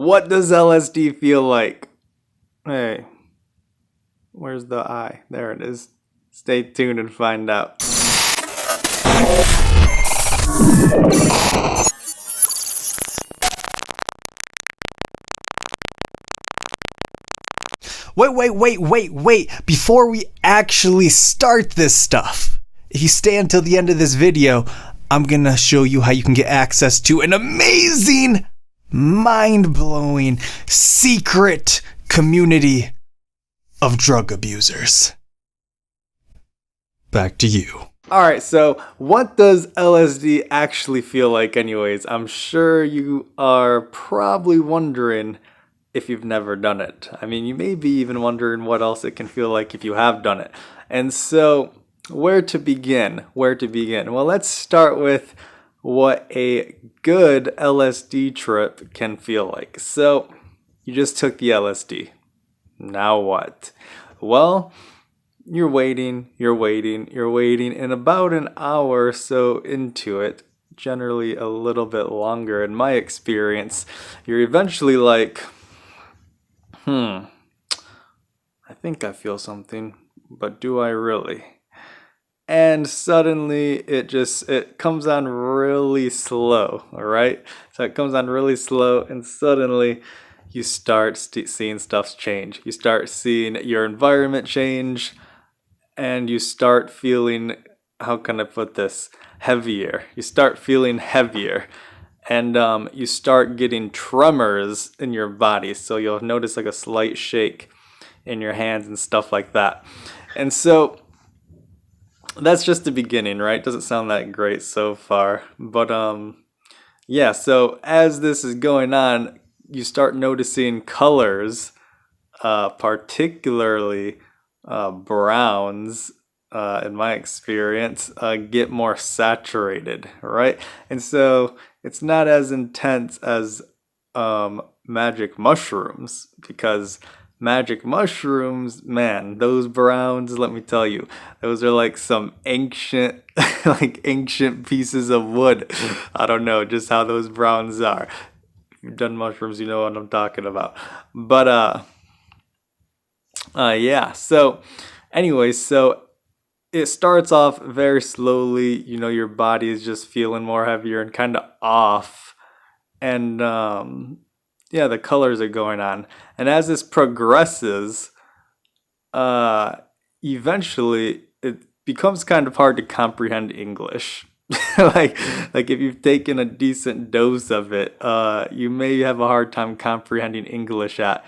What does LSD feel like? Hey, where's the I? There it is. Stay tuned and find out. Wait. Before we actually start this stuff, if you stay until the end of this video, I'm gonna show you how you can get access to an amazing, mind-blowing, secret community of drug abusers. Back to you. Alright, so what does LSD actually feel like anyways? I'm sure you are probably wondering if you've never done it. I mean, you may be even wondering what else it can feel like if you have done it. And so, where to begin? Well, let's start with what a good LSD trip can feel like. So, you just took the LSD. Now what? Well, you're waiting, and about an hour or so into it, generally a little bit longer in my experience, you're eventually like, I think I feel something, but do I really? And suddenly it comes on really slow, all right? So it comes on really slow, and suddenly you start seeing stuff change. You start seeing your environment change, and you start feeling, how can I put this, heavier. You start feeling heavier. And you start getting tremors in your body. So you'll notice like a slight shake in your hands and stuff like that. And so that's just the beginning, right? Doesn't sound that great so far. But yeah, so as this is going on, you start noticing colors, particularly browns, in my experience, get more saturated, right? And so it's not as intense as magic mushrooms, because magic mushrooms, man, those browns, let me tell you, those are like some ancient, like ancient pieces of wood. I don't know just how those browns are. If you've done mushrooms, you know what I'm talking about. But yeah. So, anyways, so it starts off very slowly. You know, your body is just feeling more heavier and kind of off. And yeah, the colors are going on. And as this progresses, eventually it becomes kind of hard to comprehend English. like if you've taken a decent dose of it, you may have a hard time comprehending English at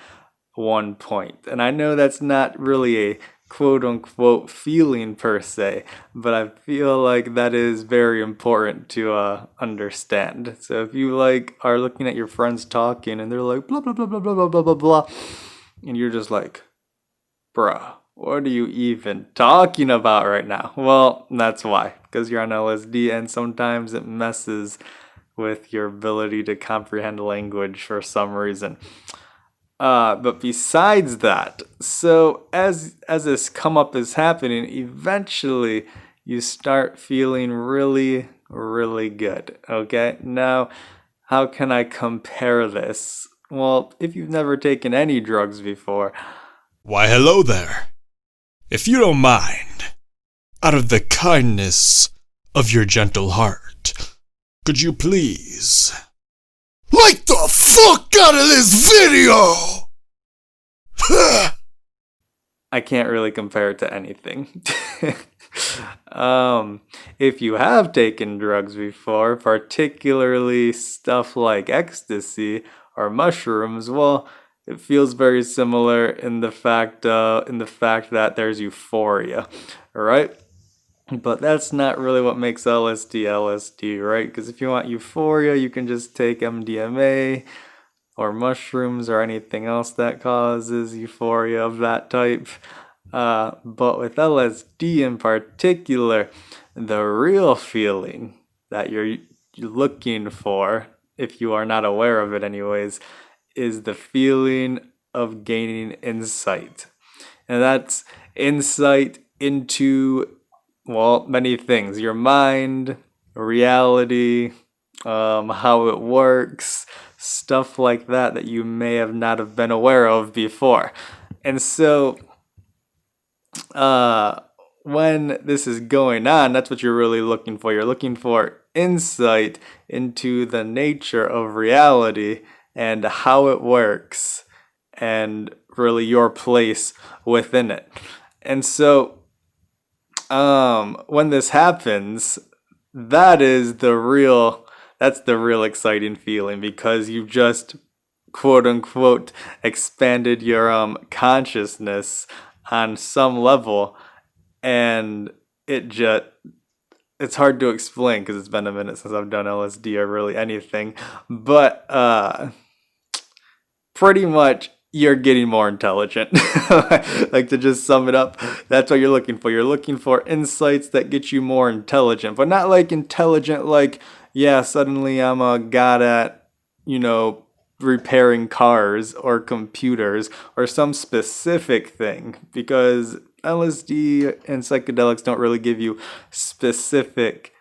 one point. And I know that's not really a quote unquote feeling per se, but I feel like that is very important to understand. So if you like are looking at your friends talking and they're like blah blah blah blah blah blah blah blah blah, and you're just like, bruh, what are you even talking about right now? Well, that's why, because you're on LSD, and sometimes it messes with your ability to comprehend language for some reason. But besides that, so as this come up is happening, eventually you start feeling really, really good. Okay, now how can I compare this? Well, if you've never taken any drugs before, Why, hello there. If you don't mind, out of the kindness of your gentle heart, could you please like the fuck out of this video? I can't really compare it to anything. If you have taken drugs before, particularly stuff like ecstasy or mushrooms, well, it feels very similar in the fact that there's euphoria, right? But that's not really what makes LSD, right? Because if you want euphoria, you can just take MDMA or mushrooms or anything else that causes euphoria of that type. But with LSD in particular, the real feeling that you're looking for, if you are not aware of it anyways, is the feeling of gaining insight. And that's insight into, well, many things. Your mind, reality, how it works, stuff like that you may have not have been aware of before. And so when this is going on, that's what you're really looking for. You're looking for insight into the nature of reality and how it works and really your place within it. And so when this happens, that's the real exciting feeling, because you just quote unquote expanded your consciousness on some level, and it's hard to explain because it's been a minute since I've done LSD or really anything, but pretty much you're getting more intelligent. Like, to just sum it up, that's what you're looking for. You're looking for insights that get you more intelligent, but not like intelligent like, yeah, suddenly I'm a god at, repairing cars or computers or some specific thing, because LSD and psychedelics don't really give you specific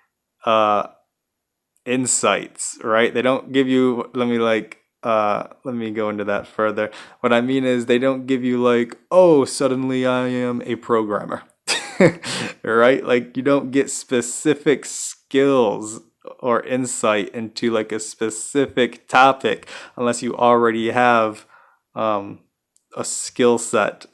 insights, right? They don't give you, let me go into that further. What I mean is, they don't give you like, oh, suddenly I am a programmer. Right? Like, you don't get specific skills or insight into like a specific topic unless you already have a skill set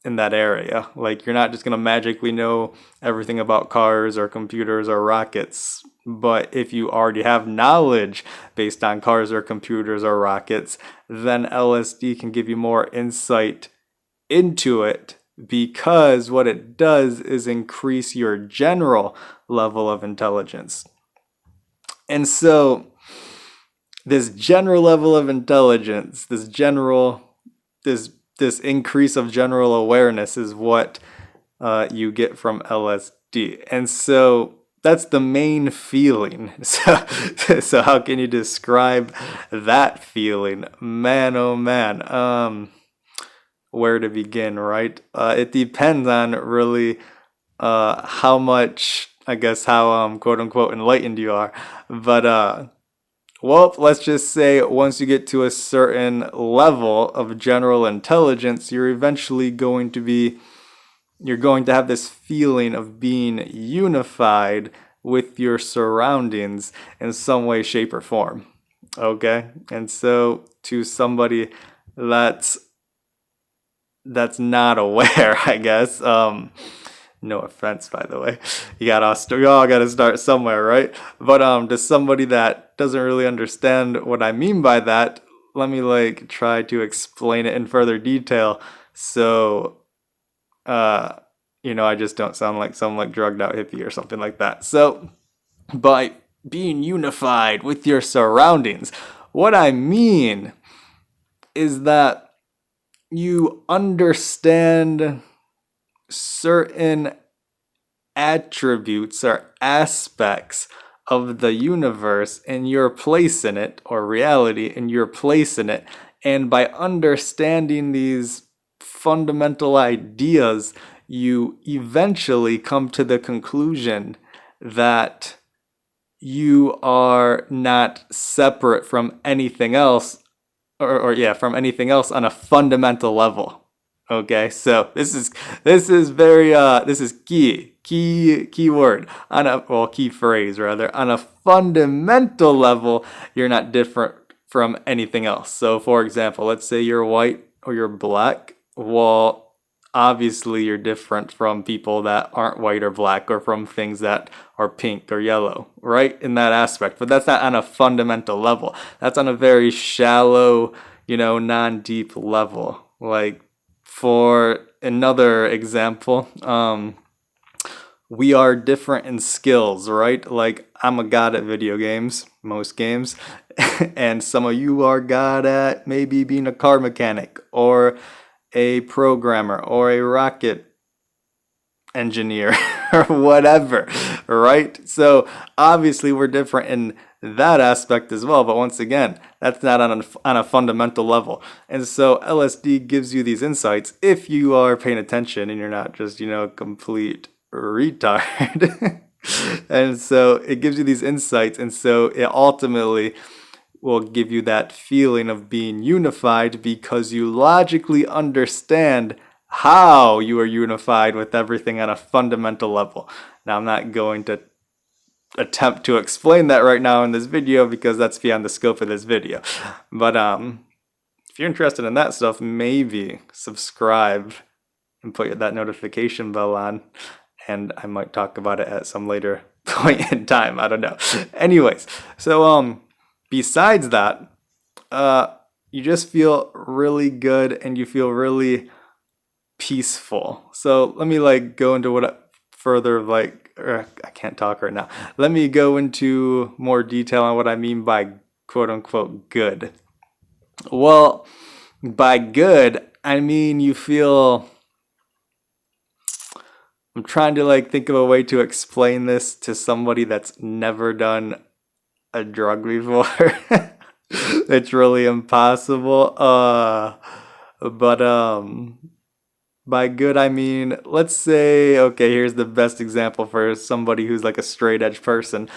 in that area. Like, you're not just going to magically know everything about cars or computers or rockets. But if you already have knowledge based on cars or computers or rockets, then LSD can give you more insight into it, because what it does is increase your general level of intelligence. And so this general level of intelligence, this increase of general awareness is what you get from LSD. And so that's the main feeling. So how can you describe that feeling? Man, oh man. Where to begin, right? It depends on really how much, I guess, how quote unquote enlightened you are. But well, let's just say once you get to a certain level of general intelligence, you're going to have this feeling of being unified with your surroundings in some way, shape, or form. Okay? And so to somebody that's not aware, I guess, no offense, by the way, we all gotta start somewhere, right? But to somebody that doesn't really understand what I mean by that, let me try to explain it in further detail, so I just don't sound like some drugged out hippie or something like that. So by being unified with your surroundings, what I mean is that you understand certain attributes or aspects of the universe and your place in it, or reality and your place in it. And by understanding these fundamental ideas, you eventually come to the conclusion that you are not separate from anything else, from anything else on a fundamental level. Okay, so this is key word, key phrase rather. On a fundamental level, you're not different from anything else. So for example, let's say you're white or you're black. Well, obviously you're different from people that aren't white or black, or from things that are pink or yellow, right? In that aspect. But that's not on a fundamental level. That's on a very shallow, non-deep level. Like, for another example, we are different in skills, right? Like, I'm a god at video games, most games, and some of you are god at maybe being a car mechanic or a programmer or a rocket engineer or whatever, right? So obviously we're different in that aspect as well, but once again, that's not on a fundamental level. And so LSD gives you these insights if you are paying attention and you're not just complete retard. And so it gives you these insights, and so it ultimately will give you that feeling of being unified because you logically understand how you are unified with everything on a fundamental level. Now, I'm not going to attempt to explain that right now in this video because that's beyond the scope of this video. But if you're interested in that stuff, maybe subscribe and put that notification bell on, and I might talk about it at some later point in time. I don't know. Anyways, so besides that, you just feel really good and you feel really peaceful. So let me go into what further I can't talk right now. Let me go into more detail on what I mean by quote unquote good. Well, by good, I mean you feel. I'm trying to think of a way to explain this to somebody that's never done a drug before. It's really impossible. But by good, I mean, let's say, okay, here's the best example for somebody who's like a straight edge person.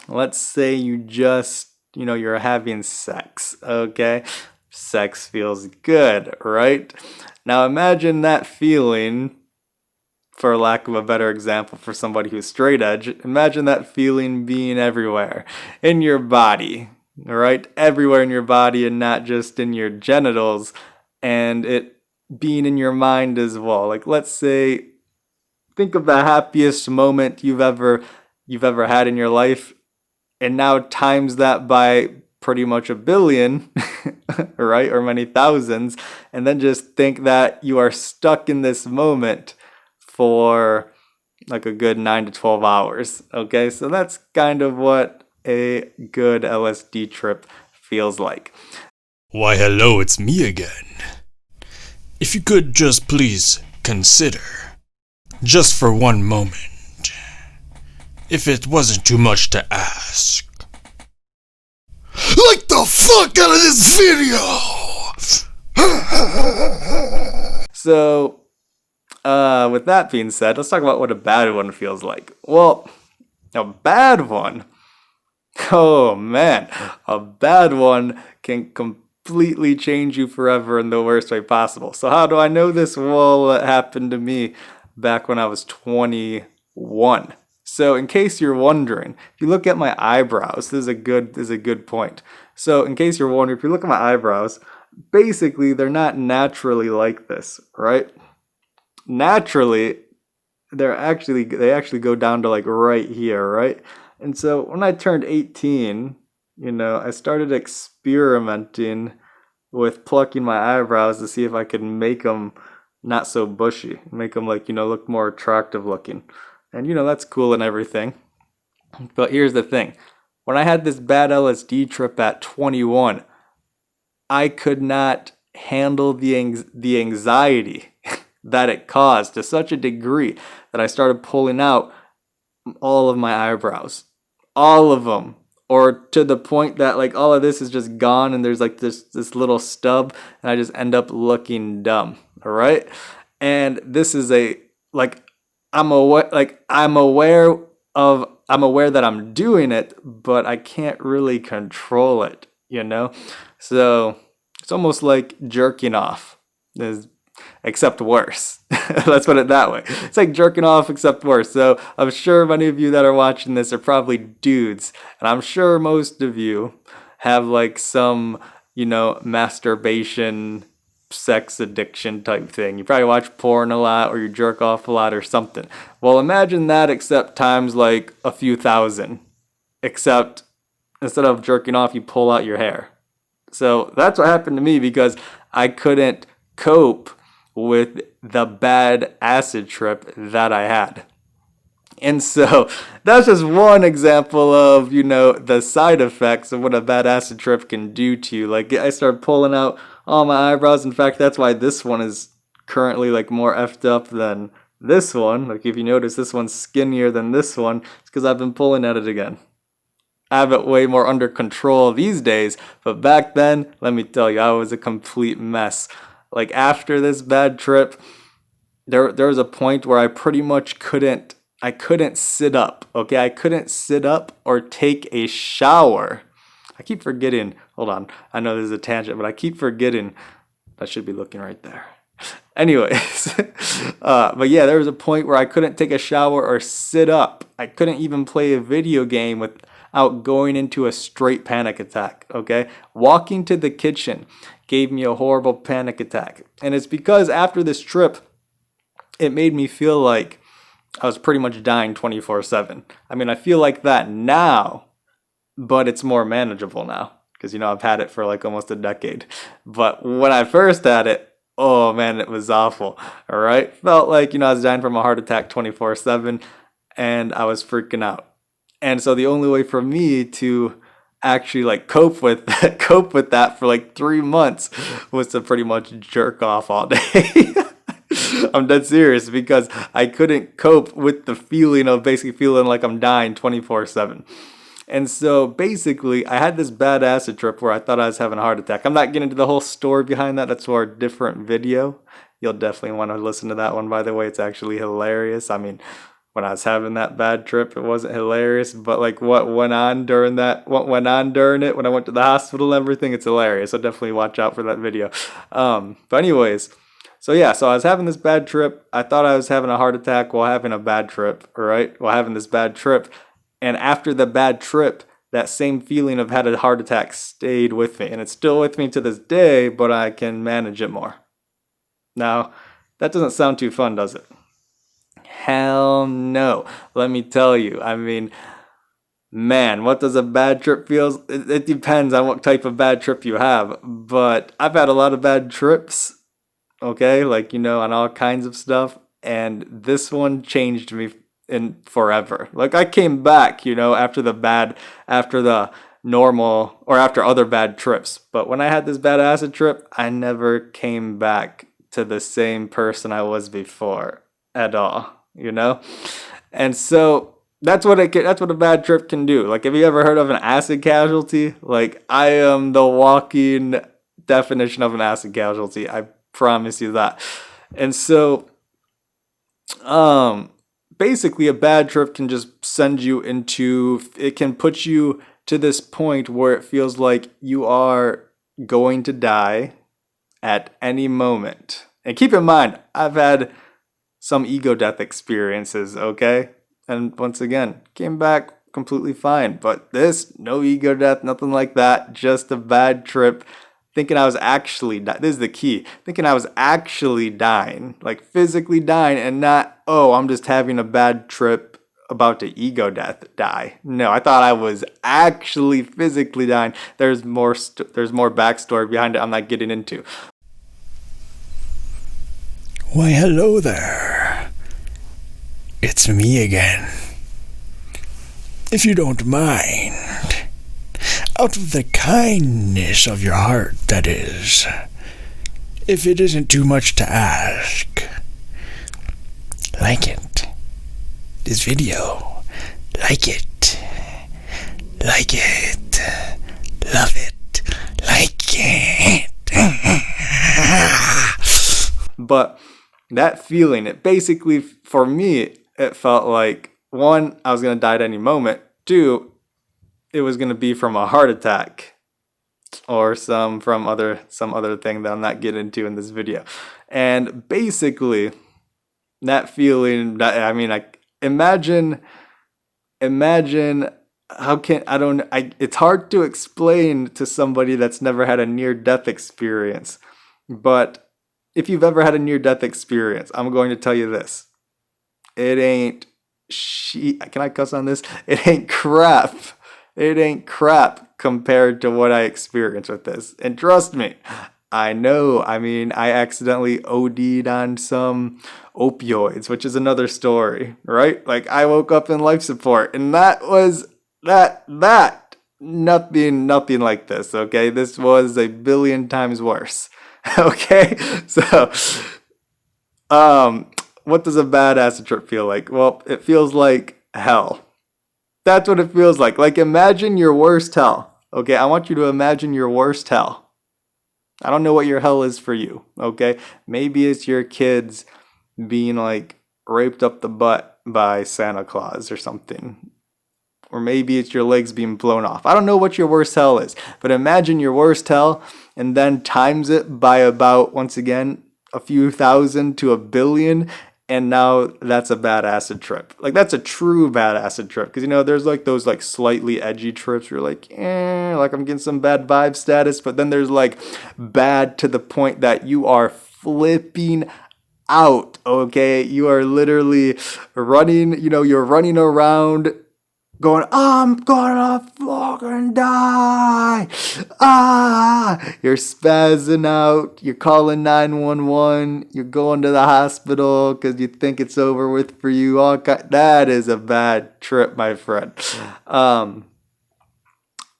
Let's say you just, you're having sex, okay? Sex feels good, right? Now imagine that feeling, for lack of a better example for somebody who's straight edge, imagine that feeling being everywhere in your body, right? Everywhere in your body and not just in your genitals, and it being in your mind as well. Let's say, think of the happiest moment you've ever had in your life, and now times that by pretty much a billion, right? Or many thousands, and then just think that you are stuck in this moment for a good 9 to 12 hours. Okay, so that's kind of what a good LSD trip feels like. Why, hello, it's me again. If you could just please consider, just for one moment, if it wasn't too much to ask, like the fuck out of this video! So, with that being said, let's talk about what a bad one feels like. Well, a bad one, oh man, a bad one can completely change you forever in the worst way possible. So how do I know this? Well, it happened to me back when I was 21. So in case you're wondering, if you look at my eyebrows, this is a good point. So in case you're wondering, if you look at my eyebrows, basically they're not naturally like this, right? Naturally, they actually go down to right here, right? And so when I turned 18, I started experimenting with plucking my eyebrows to see if I could make them not so bushy, make them look more attractive looking. And that's cool and everything. But here's the thing. When I had this bad LSD trip at 21, I could not handle the anxiety that it caused to such a degree that I started pulling out all of my eyebrows. All of them. Or to the point that all of this is just gone and there's this little stub and I just end up looking dumb. All right? And this is I'm aware that I'm doing it, but I can't really control it, So it's almost like jerking off, except worse. Let's put it that way. It's like jerking off except worse. So I'm sure many of you that are watching this are probably dudes, and I'm sure most of you have some, masturbation, sex addiction type thing. You probably watch porn a lot or you jerk off a lot or something. Well, imagine that except times a few thousand. Except instead of jerking off, you pull out your hair. So that's what happened to me because I couldn't cope with the bad acid trip that I had. And so that's just one example of, the side effects of what a bad acid trip can do to you. I started pulling out all my eyebrows. In fact, that's why this one is currently more effed up than this one. If you notice, this one's skinnier than this one. It's because I've been pulling at it again. I have it way more under control these days. But back then, let me tell you, I was a complete mess. After this bad trip, there was a point where I pretty much couldn't sit up, okay? I couldn't sit up or take a shower I keep forgetting. Hold on. I know this is a tangent, but I keep forgetting. I should be looking right there. Anyways, but yeah, there was a point where I couldn't take a shower or sit up. I couldn't even play a video game without going into a straight panic attack, okay? Walking to the kitchen gave me a horrible panic attack. And it's because after this trip, it made me feel like I was pretty much dying 24/7. I mean, I feel like that now, but it's more manageable now because, I've had it for like almost a decade. But when I first had it, oh man, it was awful. All right. Felt like, I was dying from a heart attack 24/7 and I was freaking out. And so the only way for me to actually like cope with that for like 3 months was to pretty much jerk off all day. I'm dead serious because I couldn't cope with the feeling of basically feeling like I'm dying 24/7. And so basically, I had this bad acid trip where I thought I was having a heart attack. I'm not getting into the whole story behind that. That's for a different video. You'll definitely want to listen to that one, by the way. It's actually hilarious. I mean, when I was having that bad trip, it wasn't hilarious. But like what went on during it, when I went to the hospital and everything, it's hilarious. So definitely watch out for that video. But anyways, so I was having this bad trip. I thought I was having a heart attack while having a bad trip, right? While having this bad trip. And after the bad trip, that same feeling of had a heart attack stayed with me. And it's still with me to this day, but I can manage it more. Now, that doesn't sound too fun, does it? Hell no. Let me tell you. I mean, man, what does a bad trip feel? It depends on what type of bad trip you have. But I've had a lot of bad trips, okay? Like, on all kinds of stuff. And this one changed me in forever. Like I came back, after the normal or after other bad trips. But when I had this bad acid trip, I never came back to the same person I was before at all, And so that's what a bad trip can do. Like, have you ever heard of an acid casualty? Like, I am the walking definition of an acid casualty. I promise you that. And so, basically, a bad trip can just it can put you to this point where it feels like you are going to die at any moment. And keep in mind, I've had some ego death experiences, okay? And once again, came back completely fine. But this, no ego death, nothing like that, just a bad trip. Thinking I was actually this is the key. Thinking I was actually dying, like physically dying, and not, oh, I'm just having a bad trip, about to ego death die. No, I thought I was actually physically dying. There's more backstory behind it I'm not getting into. Why, hello there. It's me again. If you don't mind. Out of the kindness of your heart, that is. If it isn't too much to ask, like it. This video. Like it. Like it. Love it. Like it. But that feeling, it basically, for me, it felt like, one, I was going to die at any moment. Two, it was going to be from a heart attack or some other thing that I'm not getting into in this video. And basically, that feeling, imagine it's hard to explain to somebody that's never had a near-death experience. But if you've ever had a near-death experience, I'm going to tell you this. It ain't can I cuss on this? It ain't crap. It ain't crap compared to what I experienced with this. And trust me, I know. I accidentally OD'd on some opioids, which is another story, right? Like, I woke up in life support, and that was nothing like this, okay? This was a billion times worse, okay? So, what does a bad acid trip feel like? Well, it feels like hell. That's what it feels like. Like, imagine your worst hell. Okay, I want you to imagine your worst hell. I don't know what your hell is for you, okay? Maybe it's your kids being, like, raped up the butt by Santa Claus or something. or maybe it's your legs being blown off. I don't know what your worst hell is, but imagine your worst hell and then times it by about, once again, a few thousand to a billion, and now that's a bad acid trip. Like, that's a true bad acid trip, because, you know, there's like those like slightly edgy trips where you're like, like I'm getting some bad vibe status, but then there's like bad to the point that you are flipping out, okay? You are literally running, you know, you're running around going, I'm gonna fucking die. You're spazzing out. You're calling 911. You're going to the hospital because you think it's over with for you. That is a bad trip, my friend.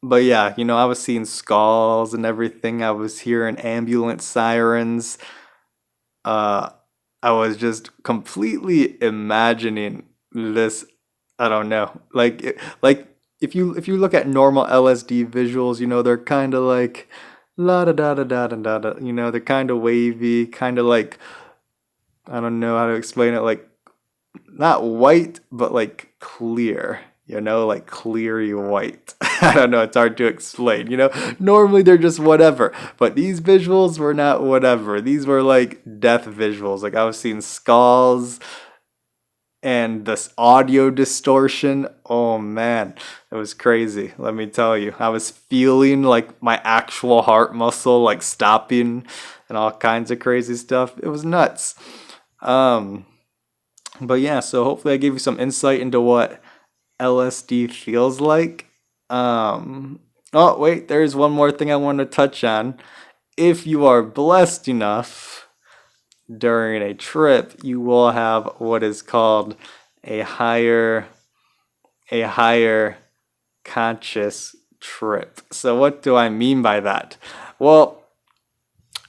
But yeah, you know, I was seeing skulls and everything. I was hearing ambulance sirens. I was just completely imagining this. I don't know. Like if you look at normal LSD visuals, you know, they're kind of like la da da da da da da. You know, they're kind of wavy, kind of like, I don't know how to explain it. Like, not white, but like clear. You know, like cleary white. I don't know. It's hard to explain. You know, normally they're just whatever, but these visuals were not whatever. These were like death visuals. Like, I was seeing skulls. And this audio distortion, oh man, it was crazy. Let me tell you, I was feeling like my actual heart muscle like stopping and all kinds of crazy stuff. It was nuts. But yeah, so hopefully I gave you some insight into what LSD feels like. Oh wait, there's one more thing I want to touch on. If you are blessed enough during a trip, you will have what is called a higher conscious trip. So what do I mean by that? Well,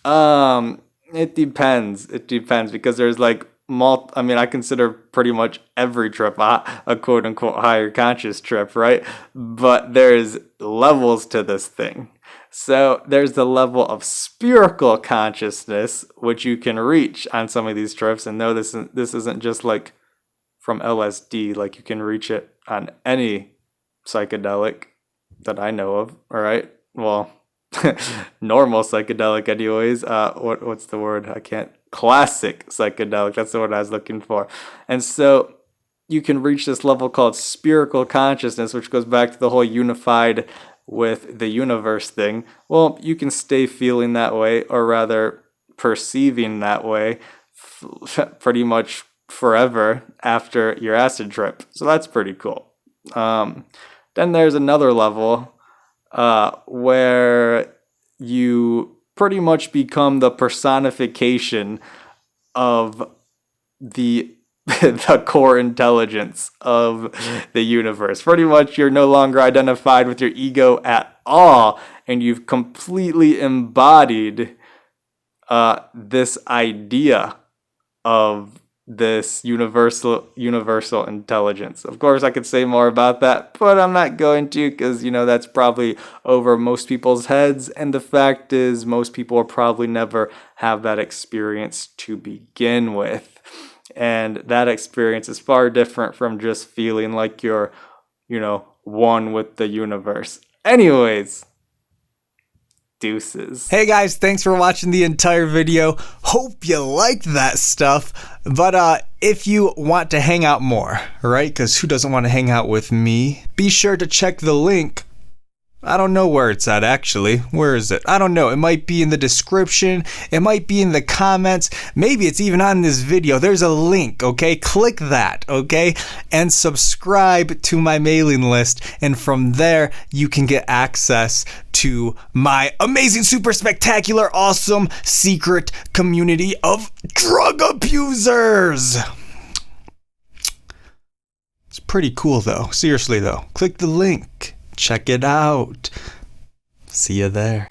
it depends. It depends, because there's like I consider pretty much every trip a quote unquote higher conscious trip, right? But there's levels to this thing. So there's the level of spherical consciousness, which you can reach on some of these trips. And no, this isn't just like from LSD. Like, you can reach it on any psychedelic that I know of. All right. Well, normal psychedelic anyways. What's the word? Classic psychedelic. That's the word I was looking for. And so you can reach this level called spherical consciousness, which goes back to the whole unified with the universe thing. Well, you can stay feeling that way, or rather perceiving that way, pretty much forever after your acid trip. So that's pretty cool. Then there's another level where you pretty much become the personification of the core intelligence of the universe. Pretty much, you're no longer identified with your ego at all, and you've completely embodied this idea of this universal intelligence. Of course, I could say more about that, but I'm not going to, because, you know, that's probably over most people's heads, and the fact is, most people will probably never have that experience to begin with. And that experience is far different from just feeling like you're, you know, one with the universe. Anyways, deuces. Hey guys, thanks for watching the entire video. Hope you liked that stuff. But if you want to hang out more, right? Because who doesn't want to hang out with me? Be sure to check the link. I don't know where it's at, actually. Where is it? I don't know. It might be in the description. It might be in the comments. Maybe it's even on this video. There's a link, okay? Click that, okay? And subscribe to my mailing list. And from there, you can get access to my amazing, super spectacular, awesome, secret community of drug abusers. It's pretty cool, though. Seriously, though. Click the link. Check it out. See you there.